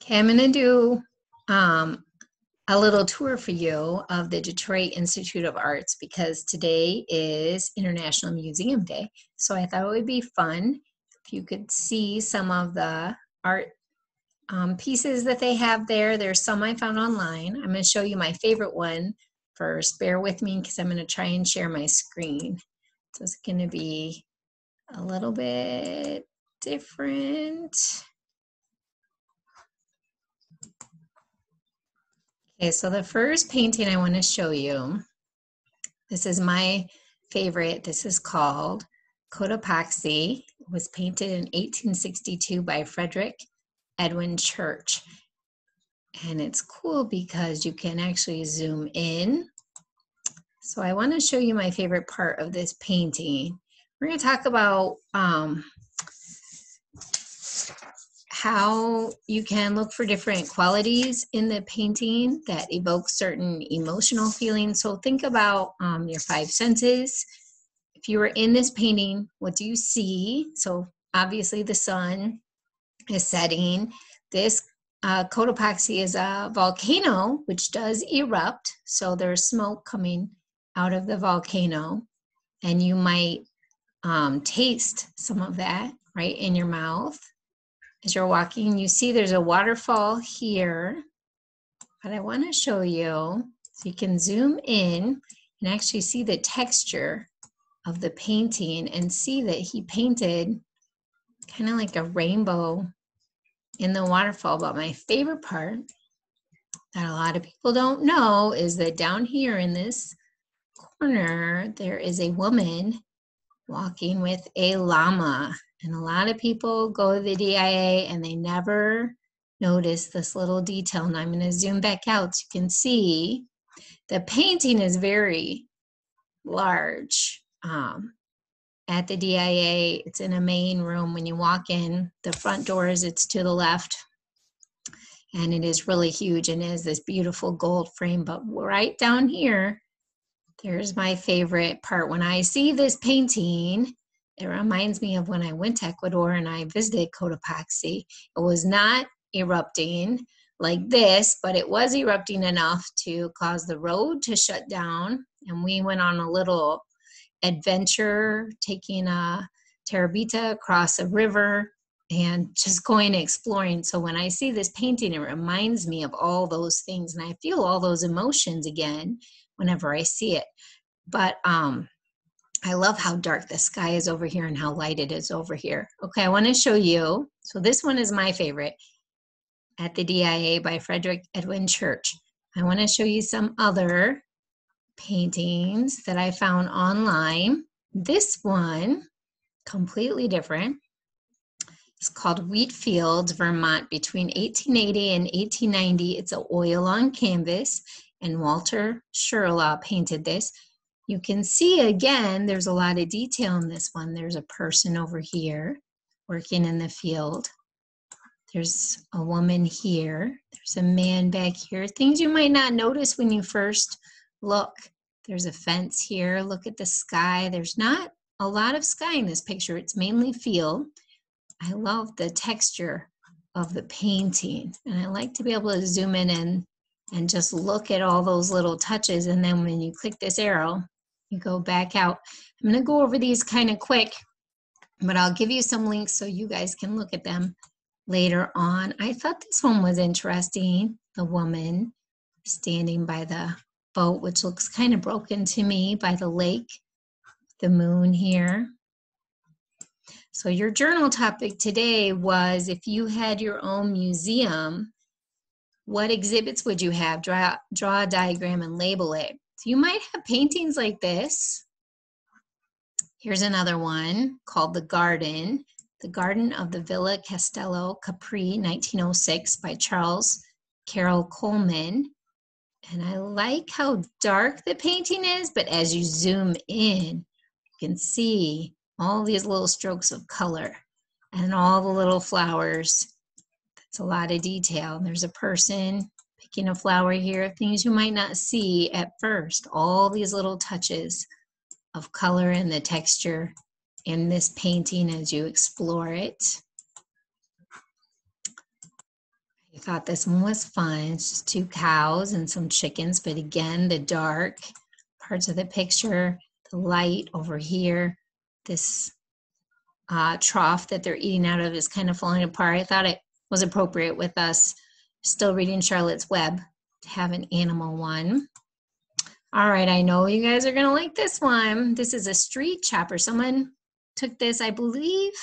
Okay, I'm going to do a little tour for you of the Detroit Institute of Arts because today is International Museum Day. So I thought it would be fun if you could see some of the art pieces that they have there. There's some I found online. I'm going to show you my favorite one first. Bear with me because I'm going to try and share my screen. So it's going to be a little bit different. Okay, so the first painting I want to show you, this is my favorite. This is called Cotopaxi. It was painted in 1862 by Frederick Edwin Church. And it's cool because you can actually zoom in. So I want to show you my favorite part of this painting. We're going to talk about how you can look for different qualities in the painting that evoke certain emotional feelings. So think about your five senses. If you were in this painting, what do you see? So obviously the sun is setting. This Cotopaxi is a volcano which does erupt. So there's smoke coming out of the volcano, and you might taste some of that right in your mouth. As you're walking, you see there's a waterfall here, but I want to show you so you can zoom in and actually see the texture of the painting and see that he painted kind of like a rainbow in the waterfall. But my favorite part that a lot of people don't know is that down here in this corner, there is a woman walking with a llama. And a lot of people go to the DIA and they never notice this little detail. And I'm going to zoom back out so you can see the painting is very large. At the DIA, it's in a main room. When you walk in, the front doors, it's to the left. And it is really huge and it is this beautiful gold frame. But right down here, there's my favorite part. When I see this painting, it reminds me of when I went to Ecuador and I visited Cotopaxi. It was not erupting like this, but it was erupting enough to cause the road to shut down. And we went on a little adventure, taking a terabita across a river and just going exploring. So when I see this painting, it reminds me of all those things. And I feel all those emotions again whenever I see it. But I love how dark the sky is over here and how light it is over here. Okay, I want to show you. So this one is my favorite, At the DIA by Frederick Edwin Church. I want to show you some other paintings that I found online. This one, completely different. It's called Wheat Fields, Vermont, between 1880 and 1890. It's an oil on canvas, and Walter Sherlock painted this. You can see again, there's a lot of detail in this one. There's a person over here working in the field. There's a woman here. There's a man back here. Things you might not notice when you first look. There's a fence here. Look at the sky. There's not a lot of sky in this picture. It's mainly field. I love the texture of the painting. And I like to be able to zoom in and just look at all those little touches. And then when you click this arrow, you go back out. I'm going to go over these kind of quick, but I'll give you some links so you guys can look at them later on. I thought this one was interesting. The woman standing by the boat, which looks kind of broken to me, by the lake, the moon here. So your journal topic today was, if you had your own museum, what exhibits would you have? Draw a diagram and label it. So you might have paintings like this. Here's another one called The Garden of the Villa Castello Capri, 1906 by Charles Carroll Coleman. And I like how dark the painting is, but as you zoom in, you can see all these little strokes of color and all the little flowers. That's a lot of detail. There's a person picking a flower here, things you might not see at first. All these little touches of color and the texture in this painting as you explore it. I thought this one was fun. It's just two cows and some chickens, but again, the dark parts of the picture, the light over here, this trough that they're eating out of is kind of falling apart. I thought it was appropriate with us still reading Charlotte's Web to have an animal one. All right, I know you guys are gonna like this one. This is a street chopper. Someone took this, I believe,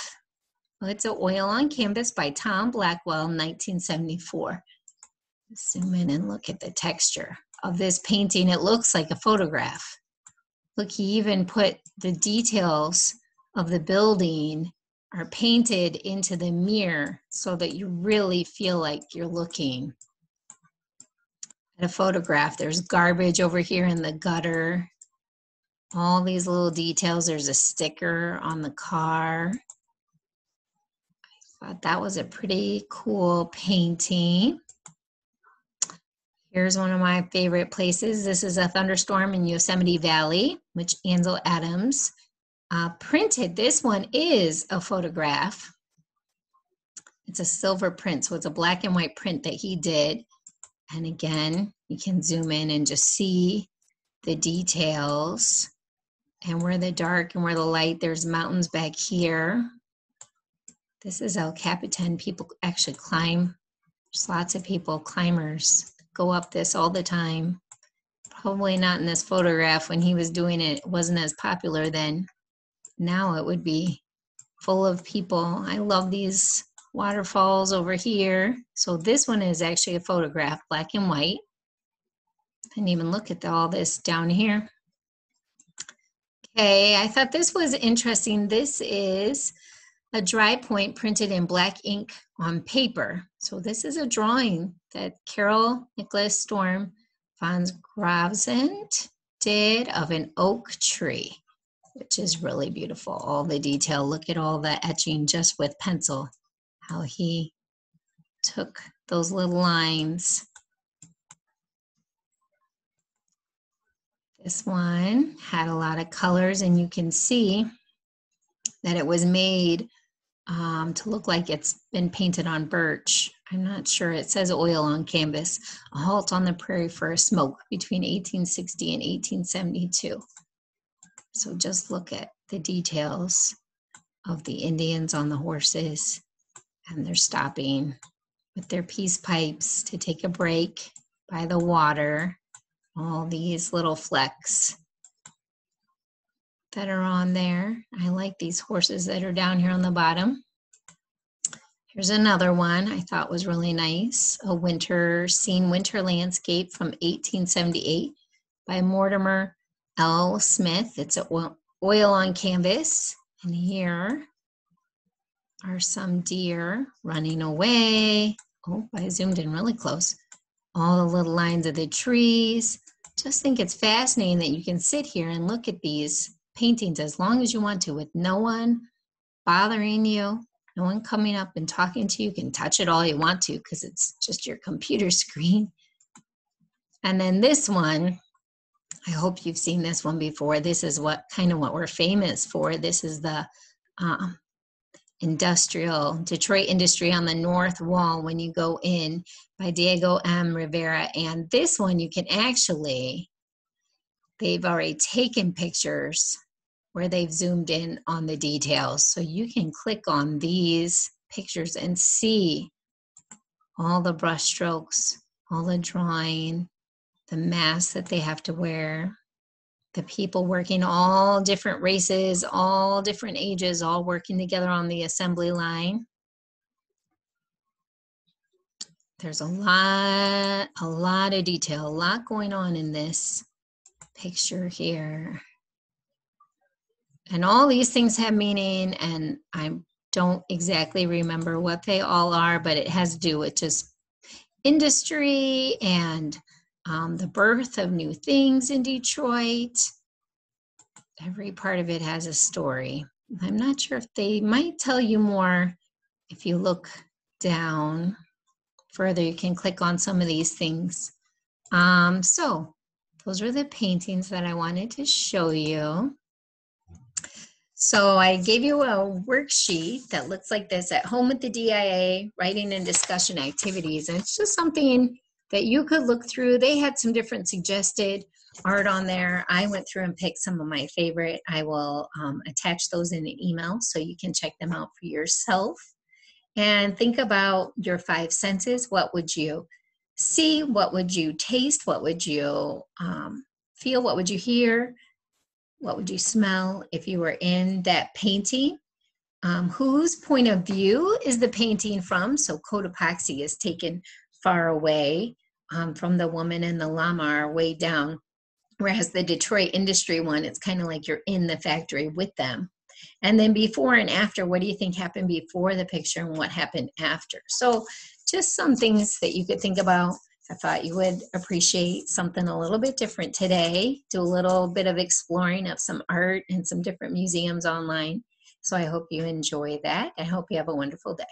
well, it's an oil on canvas by Tom Blackwell, 1974. Zoom in and look at the texture of this painting. It looks like a photograph. Look, he even put the details of the building are painted into the mirror so that you really feel like you're looking at a photograph. There's garbage over here in the gutter. All these little details. There's a sticker on the car. I thought that was a pretty cool painting. Here's one of my favorite places. This is a thunderstorm in Yosemite Valley, which Ansel Adams printed. This one is a photograph. It's a silver print, so it's a black and white print that he did. And again, you can zoom in and just see the details and where the dark and where the light. There's mountains back here. This is El Capitan. People actually climb. There's lots of people, climbers, go up this all the time. Probably not in this photograph. When he was doing it, it wasn't as popular then. Now it would be full of people. I love these waterfalls over here. So this one is actually a photograph, black and white. And even look at all this down here. Okay, I thought this was interesting. This is a dry point printed in black ink on paper. So this is a drawing that Carol Nicholas Storm van Gravesend did of an oak tree, which is really beautiful. All the detail. Look at all the etching just with pencil, how he took those little lines. This one had a lot of colors, and you can see that it was made to look like it's been painted on birch. I'm not sure. It says oil on canvas. A halt on the prairie for a smoke between 1860 and 1872. So just look at the details of the Indians on the horses, and they're stopping with their peace pipes to take a break by the water. All these little flecks that are on there. I like these horses that are down here on the bottom. Here's another one I thought was really nice. A winter landscape from 1878 by Mortimer L Smith. It's an oil on canvas. And here are some deer running away. Oh, I zoomed in really close. All the little lines of the trees. Just think it's fascinating that you can sit here and look at these paintings as long as you want to with no one bothering you, no one coming up and talking to you. You can touch it all you want to because it's just your computer screen. And then this one, I hope you've seen this one before. This is what we're famous for. This is the Detroit industry on the north wall when you go in, by Diego M. Rivera. And this one you can actually, they've already taken pictures where they've zoomed in on the details. So you can click on these pictures and see all the brush strokes, all the drawing, the masks that they have to wear, the people working, all different races, all different ages, all working together on the assembly line. There's a lot of detail, a lot going on in this picture here. And all these things have meaning, and I don't exactly remember what they all are, but it has to do with just industry and the birth of new things in Detroit. Every part of it has a story. I'm not sure if they might tell you more if you look down further. You can click on some of these things. So those were the paintings that I wanted to show you. So I gave you a worksheet that looks like this at home with the DIA, writing and discussion activities. And it's just something that you could look through. They had some different suggested art on there. I went through and picked some of my favorite. I will attach those in an email so you can check them out for yourself. And think about your five senses. What would you see? What would you taste? What would you feel? What would you hear? What would you smell if you were in that painting? Whose point of view is the painting from? So Cotopaxi is taken far away from the woman and the llama are way down. Whereas the Detroit industry one, it's kind of like you're in the factory with them. And then before and after, what do you think happened before the picture and what happened after? So just some things that you could think about. I thought you would appreciate something a little bit different today, do a little bit of exploring of some art and some different museums online. So I hope you enjoy that. I hope you have a wonderful day.